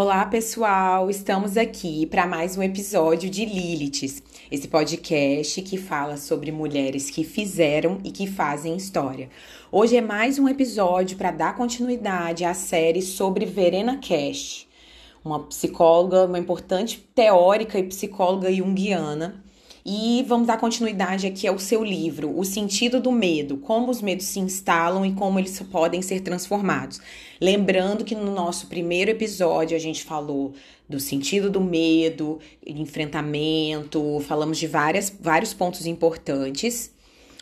Olá, pessoal! Estamos aqui para mais um episódio de Liliths, esse podcast que fala sobre mulheres que fizeram e que fazem história. Hoje é mais um episódio para dar continuidade à série sobre Verena Cash, uma psicóloga, uma importante teórica e psicóloga junguiana. E vamos dar continuidade aqui ao seu livro, O Sentido do Medo, como os medos se instalam e como eles podem ser transformados. Lembrando que no nosso primeiro episódio a gente falou do sentido do medo, enfrentamento, falamos de vários pontos importantes.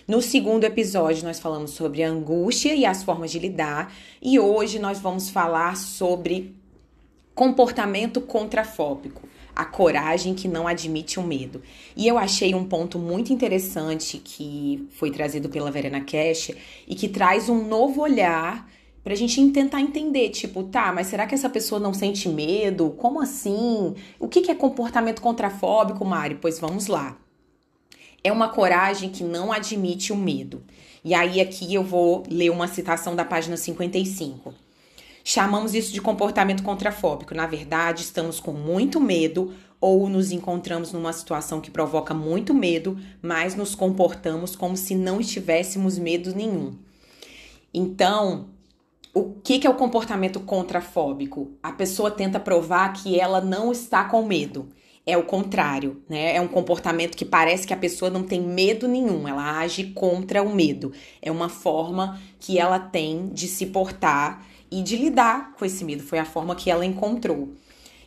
No segundo episódio nós falamos sobre a angústia e as formas de lidar. E hoje nós vamos falar sobre comportamento contrafóbico. A coragem que não admite o medo. E eu achei um ponto muito interessante que foi trazido pela Verena Cash e que traz um novo olhar pra gente tentar entender, tipo, tá, mas será que essa pessoa não sente medo? Como assim? O que é comportamento contrafóbico, Mari? Pois vamos lá. É uma coragem que não admite o medo. E aí aqui eu vou ler uma citação da página 55. Chamamos isso de comportamento contrafóbico. Na verdade, estamos com muito medo ou nos encontramos numa situação que provoca muito medo, mas nos comportamos como se não estivéssemos medo nenhum. Então, o que é o comportamento contrafóbico? A pessoa tenta provar que ela não está com medo. É o contrário, né? É um comportamento que parece que a pessoa não tem medo nenhum, ela age contra o medo. É uma forma que ela tem de se portar e de lidar com esse medo, foi a forma que ela encontrou.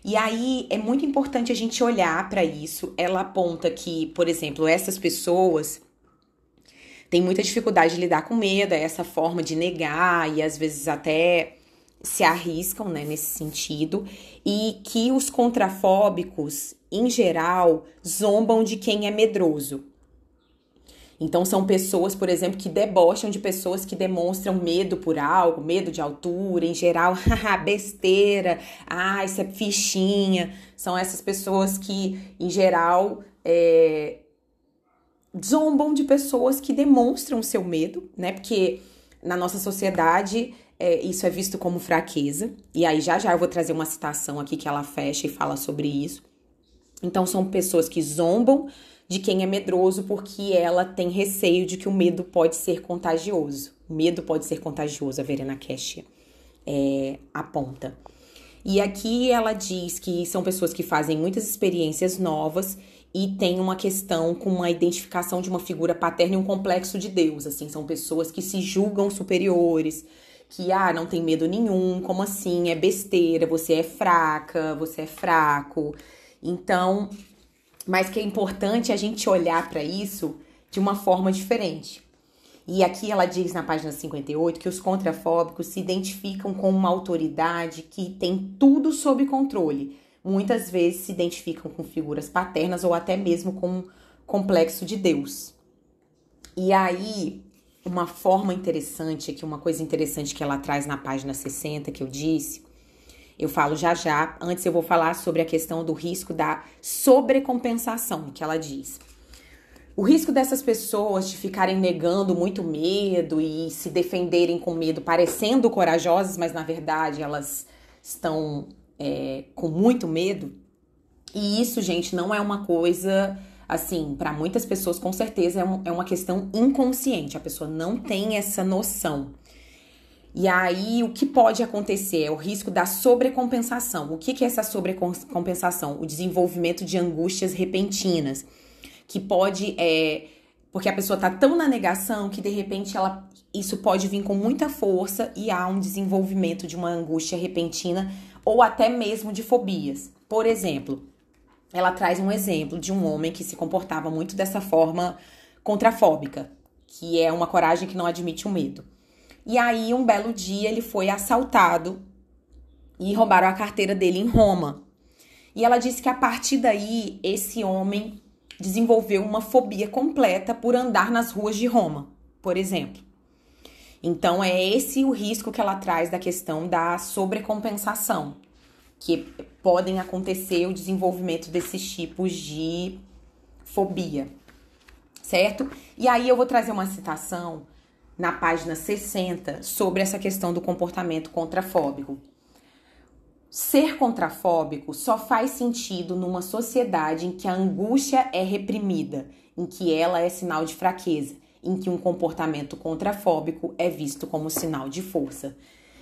E aí é muito importante a gente olhar para isso. Ela aponta que, por exemplo, essas pessoas têm muita dificuldade de lidar com medo, é essa forma de negar e às vezes até se arriscam, né, nesse sentido, e que os contrafóbicos, em geral, zombam de quem é medroso. Então, são pessoas, por exemplo, que debocham de pessoas que demonstram medo por algo, medo de altura, em geral, besteira, isso é fichinha. São essas pessoas que, em geral, zombam de pessoas que demonstram o seu medo, né? Porque na nossa sociedade isso é visto como fraqueza. E aí, já eu vou trazer uma citação aqui que ela fecha e fala sobre isso. Então, são pessoas que zombam de quem é medroso porque ela tem receio de que o medo pode ser contagioso. O medo pode ser contagioso, a Verena Cash aponta. E aqui ela diz que são pessoas que fazem muitas experiências novas e tem uma questão com uma identificação de uma figura paterna e um complexo de Deus, assim, são pessoas que se julgam superiores, que, não tem medo nenhum, como assim, é besteira, você é fraca, você é fraco. Então, mas que é importante a gente olhar para isso de uma forma diferente. E aqui ela diz na página 58 que os contrafóbicos se identificam com uma autoridade que tem tudo sob controle. Muitas vezes se identificam com figuras paternas ou até mesmo com complexo de Deus. E aí, uma forma interessante, aqui uma coisa interessante que ela traz na página 60, que eu disse, eu falo já. Antes eu vou falar sobre a questão do risco da sobrecompensação, que ela diz. O risco dessas pessoas de ficarem negando muito medo e se defenderem com medo, parecendo corajosas, mas na verdade elas estão com muito medo. E isso, gente, não é uma coisa, assim, para muitas pessoas com certeza é uma questão inconsciente. A pessoa não tem essa noção. E aí, o que pode acontecer é o risco da sobrecompensação. O que é essa sobrecompensação? O desenvolvimento de angústias repentinas, que pode, porque a pessoa tá tão na negação que, de repente, isso pode vir com muita força e há um desenvolvimento de uma angústia repentina ou até mesmo de fobias. Por exemplo, ela traz um exemplo de um homem que se comportava muito dessa forma contrafóbica, que é uma coragem que não admite o medo. E aí, um belo dia, ele foi assaltado e roubaram a carteira dele em Roma. E ela disse que a partir daí, esse homem desenvolveu uma fobia completa por andar nas ruas de Roma, por exemplo. Então, é esse o risco que ela traz da questão da sobrecompensação, que podem acontecer o desenvolvimento desses tipos de fobia, certo? E aí, eu vou trazer uma citação na página 60, sobre essa questão do comportamento contrafóbico. Ser contrafóbico só faz sentido numa sociedade em que a angústia é reprimida, em que ela é sinal de fraqueza, em que um comportamento contrafóbico é visto como sinal de força.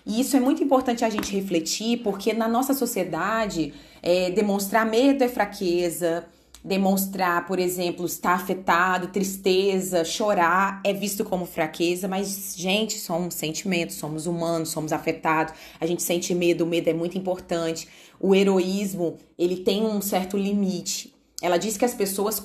E isso é muito importante a gente refletir, porque na nossa sociedade, demonstrar medo é fraqueza, demonstrar, por exemplo, estar afetado, tristeza, chorar é visto como fraqueza, mas, gente, somos sentimentos, somos humanos, somos afetados, a gente sente medo, o medo é muito importante. O heroísmo, ele tem um certo limite. Ela diz que as pessoas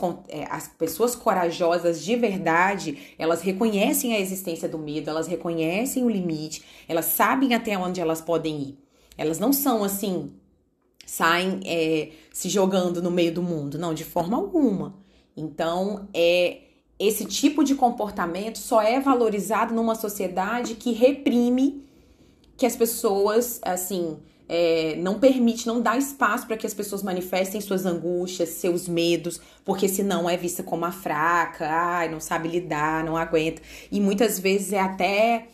corajosas de verdade, elas reconhecem a existência do medo, elas reconhecem o limite, elas sabem até onde elas podem ir. Elas não são assim, saem se jogando no meio do mundo, não, de forma alguma. Então, esse tipo de comportamento só é valorizado numa sociedade que reprime, que as pessoas, assim, não permite, não dá espaço para que as pessoas manifestem suas angústias, seus medos, porque senão é vista como a fraca, não sabe lidar, não aguenta. E muitas vezes é até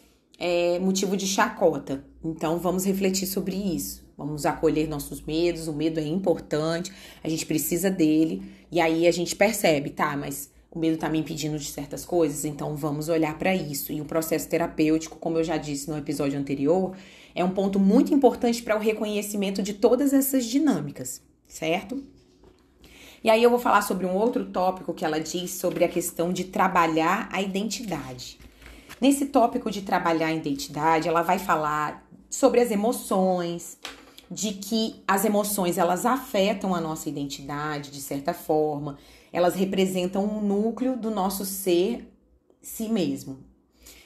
motivo de chacota. Então, vamos refletir sobre isso. Vamos acolher nossos medos, o medo é importante, a gente precisa dele. E aí a gente percebe, tá, mas o medo tá me impedindo de certas coisas, então vamos olhar para isso. E o processo terapêutico, como eu já disse no episódio anterior, é um ponto muito importante para o reconhecimento de todas essas dinâmicas, certo? E aí eu vou falar sobre um outro tópico que ela diz sobre a questão de trabalhar a identidade. Nesse tópico de trabalhar a identidade, ela vai falar sobre as emoções, de que as emoções, elas afetam a nossa identidade, de certa forma. Elas representam um núcleo do nosso ser, si mesmo.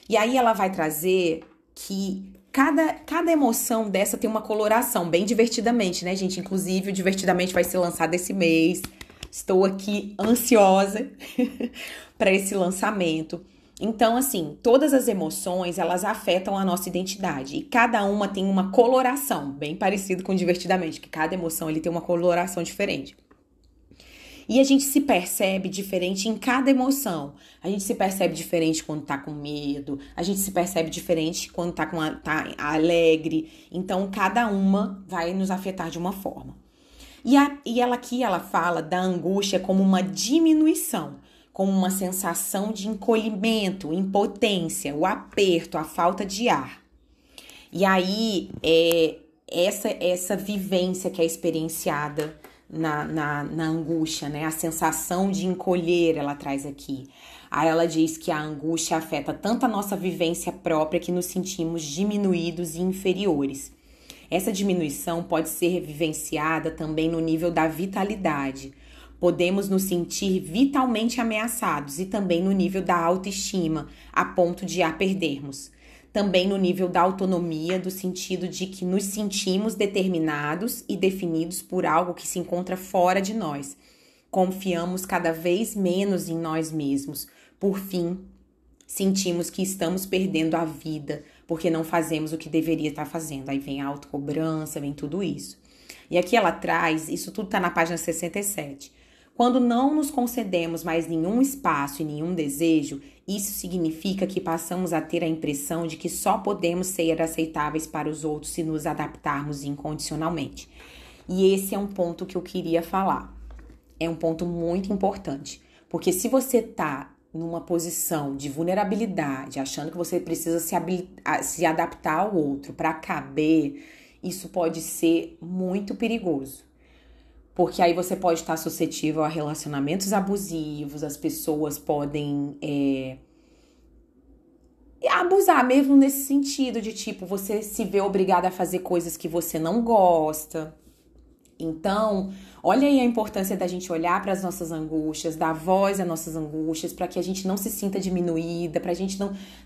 E aí ela vai trazer que cada emoção dessa tem uma coloração, bem divertidamente, né, gente? Inclusive, o Divertidamente vai ser lançado esse mês. Estou aqui ansiosa para esse lançamento. Então, assim, todas as emoções, elas afetam a nossa identidade. E cada uma tem uma coloração, bem parecido com Divertidamente, que cada emoção ele tem uma coloração diferente. E a gente se percebe diferente em cada emoção. A gente se percebe diferente quando tá com medo, a gente se percebe diferente quando tá alegre. Então, cada uma vai nos afetar de uma forma. E ela fala da angústia como uma diminuição, como uma sensação de encolhimento, impotência, o aperto, a falta de ar. E aí, essa vivência que é experienciada na angústia, né? A sensação de encolher, ela traz aqui. Aí ela diz que a angústia afeta tanto a nossa vivência própria que nos sentimos diminuídos e inferiores. Essa diminuição pode ser vivenciada também no nível da vitalidade. Podemos nos sentir vitalmente ameaçados e também no nível da autoestima, a ponto de a perdermos. Também no nível da autonomia, do sentido de que nos sentimos determinados e definidos por algo que se encontra fora de nós. Confiamos cada vez menos em nós mesmos. Por fim, sentimos que estamos perdendo a vida porque não fazemos o que deveria estar fazendo. Aí vem a autocobrança, vem tudo isso. E aqui ela traz, isso tudo está na página 67. Quando não nos concedemos mais nenhum espaço e nenhum desejo, isso significa que passamos a ter a impressão de que só podemos ser aceitáveis para os outros se nos adaptarmos incondicionalmente. E esse é um ponto que eu queria falar. É um ponto muito importante, porque se você está numa posição de vulnerabilidade, achando que você precisa se adaptar ao outro para caber, isso pode ser muito perigoso. Porque aí você pode estar suscetível a relacionamentos abusivos, as pessoas podem abusar mesmo nesse sentido de tipo, você se vê obrigada a fazer coisas que você não gosta. Então, olha aí a importância da gente olhar para as nossas angústias, dar voz às nossas angústias, para que a gente não se sinta diminuída, para a gente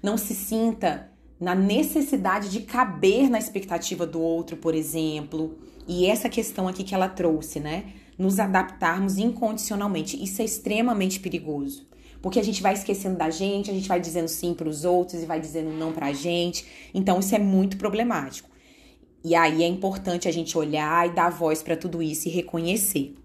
não se sinta na necessidade de caber na expectativa do outro, por exemplo. E essa questão aqui que ela trouxe, né? Nos adaptarmos incondicionalmente. Isso é extremamente perigoso. Porque a gente vai esquecendo da gente, a gente vai dizendo sim para os outros e vai dizendo não pra gente. Então, isso é muito problemático. E aí é importante a gente olhar e dar voz para tudo isso e reconhecer.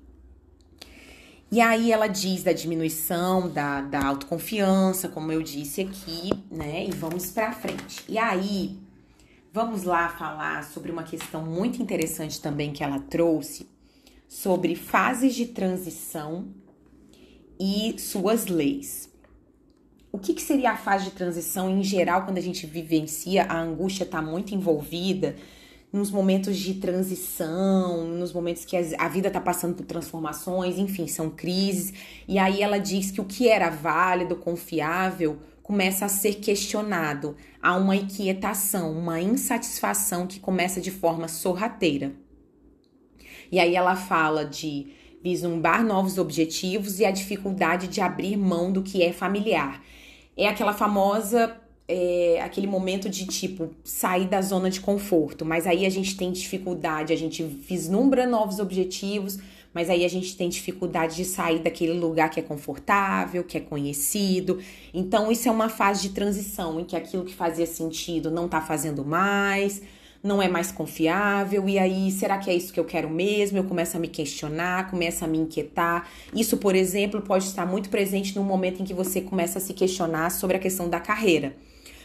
E aí ela diz da diminuição da autoconfiança, como eu disse aqui, né? E vamos pra frente. E aí Vamos lá falar sobre uma questão muito interessante também que ela trouxe, sobre fases de transição e suas leis. O que seria a fase de transição em geral quando a gente vivencia? A angústia está muito envolvida nos momentos de transição, nos momentos que a vida está passando por transformações, enfim, são crises. E aí ela diz que o que era válido, confiável, começa a ser questionado. Há uma inquietação, uma insatisfação que começa de forma sorrateira. E aí ela fala de vislumbrar novos objetivos e a dificuldade de abrir mão do que é familiar. É aquela famosa, aquele momento de tipo, sair da zona de conforto. Mas aí a gente tem dificuldade, a gente vislumbra novos objetivos, mas aí a gente tem dificuldade de sair daquele lugar que é confortável, que é conhecido. Então isso é uma fase de transição, em que aquilo que fazia sentido não tá fazendo mais, não é mais confiável, e aí, será que é isso que eu quero mesmo? Eu começo a me questionar, começo a me inquietar. Isso, por exemplo, pode estar muito presente no momento em que você começa a se questionar sobre a questão da carreira.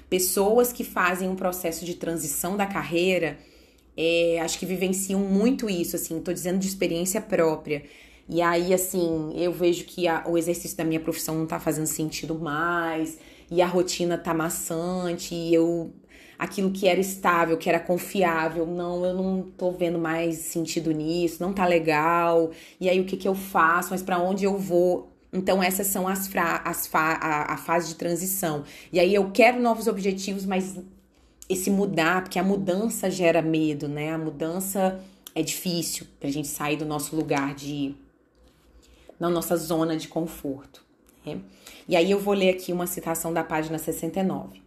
Pessoas que fazem um processo de transição da carreira, acho que vivenciam muito isso, assim, tô dizendo de experiência própria. E aí, assim, eu vejo que o exercício da minha profissão não tá fazendo sentido mais, e a rotina tá maçante, e aquilo que era estável, que era confiável, eu não tô vendo mais sentido nisso, não tá legal. E aí, o que eu faço? Mas pra onde eu vou? Então, essas são a fase de transição. E aí, eu quero novos objetivos, mas esse mudar, porque a mudança gera medo, né? A mudança é difícil pra gente sair do nosso lugar da nossa zona de conforto, né? E aí, eu vou ler aqui uma citação da página 69.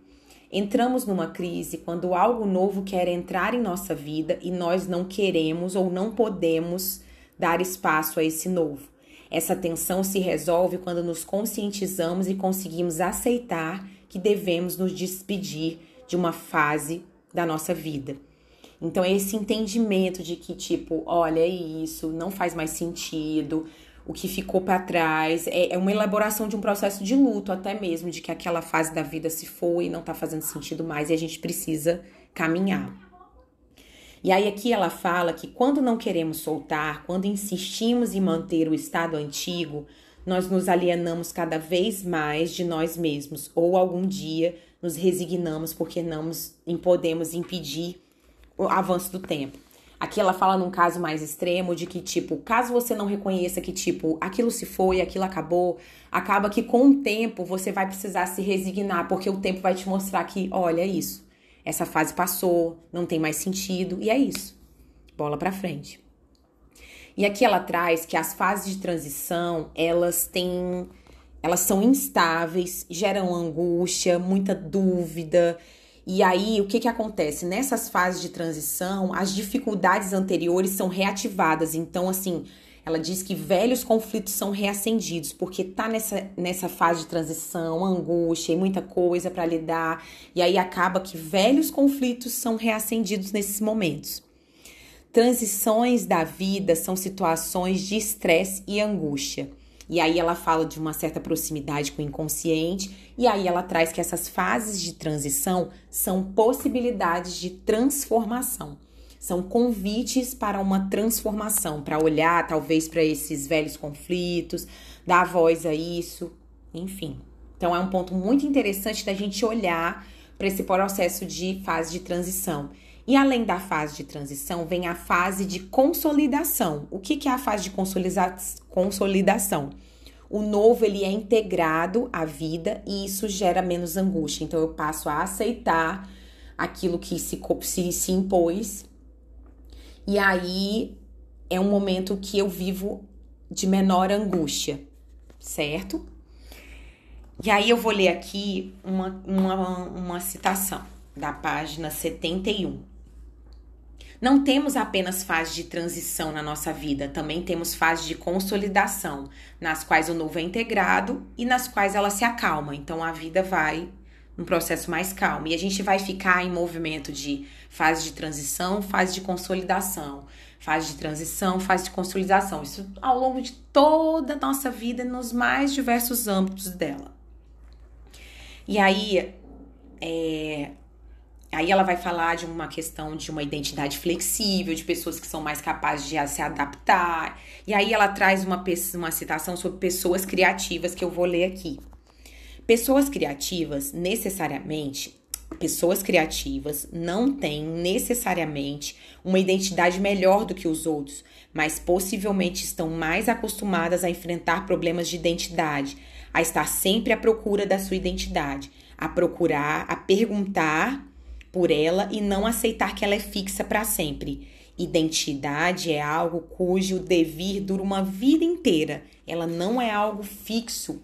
Entramos numa crise quando algo novo quer entrar em nossa vida e nós não queremos ou não podemos dar espaço a esse novo. Essa tensão se resolve quando nos conscientizamos e conseguimos aceitar que devemos nos despedir de uma fase da nossa vida. Então, esse entendimento de que, tipo, olha, é isso, não faz mais sentido, o que ficou para trás, é uma elaboração de um processo de luto até mesmo, de que aquela fase da vida se foi e não tá fazendo sentido mais e a gente precisa caminhar. E aí aqui ela fala que quando não queremos soltar, quando insistimos em manter o estado antigo, nós nos alienamos cada vez mais de nós mesmos ou algum dia nos resignamos porque não podemos impedir o avanço do tempo. Aqui ela fala num caso mais extremo de que, tipo, caso você não reconheça que, tipo, aquilo se foi, aquilo acabou, acaba que com o tempo você vai precisar se resignar, porque o tempo vai te mostrar que, olha, é isso. Essa fase passou, não tem mais sentido, e é isso. Bola pra frente. E aqui ela traz que as fases de transição, elas são instáveis, geram angústia, muita dúvida. E aí, o que acontece? Nessas fases de transição, as dificuldades anteriores são reativadas. Então, assim, ela diz que velhos conflitos são reacendidos, porque tá nessa fase de transição, angústia e muita coisa para lidar. E aí acaba que velhos conflitos são reacendidos nesses momentos. Transições da vida são situações de estresse e angústia. E aí ela fala de uma certa proximidade com o inconsciente, e aí ela traz que essas fases de transição são possibilidades de transformação. São convites para uma transformação, para olhar talvez para esses velhos conflitos, dar voz a isso, enfim. Então é um ponto muito interessante da gente olhar para esse processo de fase de transição. E além da fase de transição, vem a fase de consolidação. O que é a fase de consolidação? O novo, ele é integrado à vida e isso gera menos angústia. Então, eu passo a aceitar aquilo que se impôs. E aí, é um momento que eu vivo de menor angústia, certo? E aí, eu vou ler aqui uma citação da página 71. Não temos apenas fases de transição na nossa vida, também temos fases de consolidação, nas quais o novo é integrado e nas quais ela se acalma. Então, a vida vai num processo mais calmo. E a gente vai ficar em movimento de fase de transição, fase de consolidação, fase de transição, fase de consolidação. Isso ao longo de toda a nossa vida, nos mais diversos âmbitos dela. E aí, Aí ela vai falar de uma questão de uma identidade flexível, de pessoas que são mais capazes de se adaptar. E aí ela traz uma citação sobre pessoas criativas que eu vou ler aqui. Pessoas criativas não têm necessariamente uma identidade melhor do que os outros, mas possivelmente estão mais acostumadas a enfrentar problemas de identidade, a estar sempre à procura da sua identidade, a procurar, a perguntar por ela e não aceitar que ela é fixa para sempre. Identidade é algo cujo devir dura uma vida inteira. Ela não é algo fixo,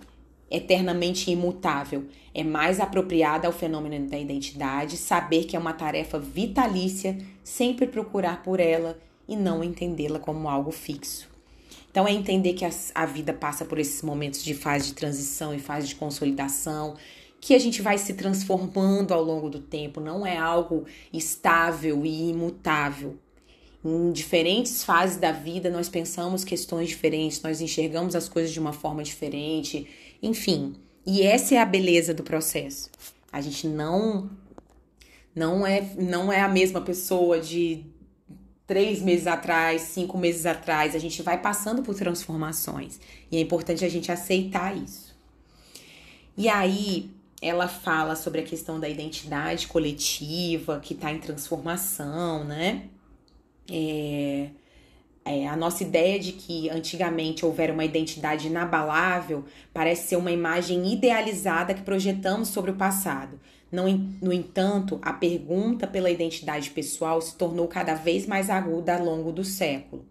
eternamente imutável. É mais apropriada ao fenômeno da identidade saber que é uma tarefa vitalícia, sempre procurar por ela e não entendê-la como algo fixo. Então é entender que a vida passa por esses momentos de fase de transição e fase de consolidação, que a gente vai se transformando ao longo do tempo, não é algo estável e imutável. Em diferentes fases da vida, nós pensamos questões diferentes, nós enxergamos as coisas de uma forma diferente, enfim. E essa é a beleza do processo. A gente não é a mesma pessoa de 3 meses atrás, 5 meses atrás. A gente vai passando por transformações. E é importante a gente aceitar isso. E aí, ela fala sobre a questão da identidade coletiva, que está em transformação, né? A nossa ideia de que antigamente houvera uma identidade inabalável parece ser uma imagem idealizada que projetamos sobre o passado. No entanto, a pergunta pela identidade pessoal se tornou cada vez mais aguda ao longo do século,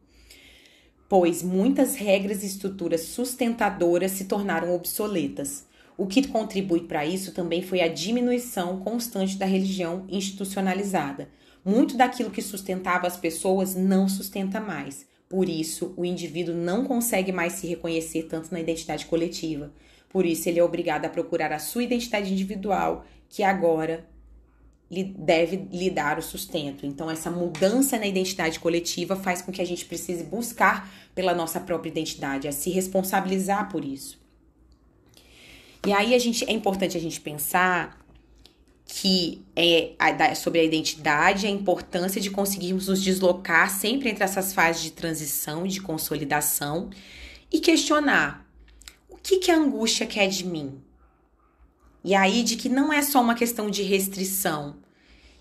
pois muitas regras e estruturas sustentadoras se tornaram obsoletas. O que contribui para isso também foi a diminuição constante da religião institucionalizada. Muito daquilo que sustentava as pessoas não sustenta mais. Por isso, o indivíduo não consegue mais se reconhecer tanto na identidade coletiva. Por isso, ele é obrigado a procurar a sua identidade individual, que agora deve lhe dar o sustento. Então, essa mudança na identidade coletiva faz com que a gente precise buscar pela nossa própria identidade, a se responsabilizar por isso. E aí é importante a gente pensar que sobre a identidade, a importância de conseguirmos nos deslocar sempre entre essas fases de transição e de consolidação e questionar o que a angústia quer de mim. E aí de que não é só uma questão de restrição,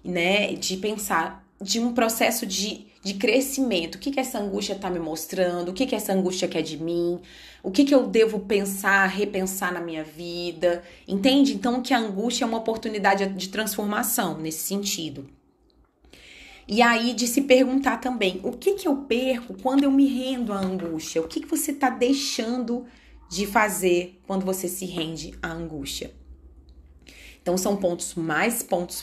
né? De pensar de um processo de crescimento. O que essa angústia está me mostrando? O que essa angústia quer de mim? O que eu devo pensar, repensar na minha vida? Entende? Então, que a angústia é uma oportunidade de transformação nesse sentido. E aí, de se perguntar também, o que eu perco quando eu me rendo à angústia? O que você está deixando de fazer quando você se rende à angústia? Então, são pontos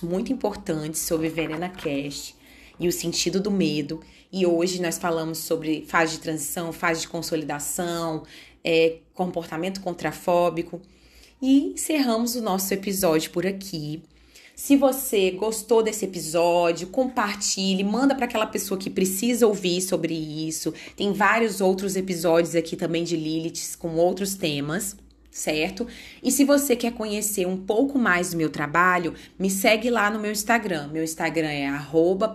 muito importantes sobre Verena Cast e o sentido do medo. E hoje nós falamos sobre fase de transição, fase de consolidação, comportamento contrafóbico. E encerramos o nosso episódio por aqui. Se você gostou desse episódio, compartilhe, manda para aquela pessoa que precisa ouvir sobre isso. Tem vários outros episódios aqui também de Lilith com outros temas, certo? E se você quer conhecer um pouco mais do meu trabalho, me segue lá no meu Instagram. Meu Instagram é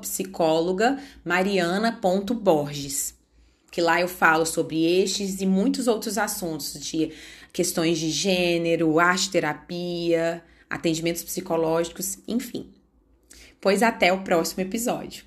@psicologamariana.borges, que lá eu falo sobre estes e muitos outros assuntos de questões de gênero, arte-terapia, atendimentos psicológicos, enfim. Pois até o próximo episódio.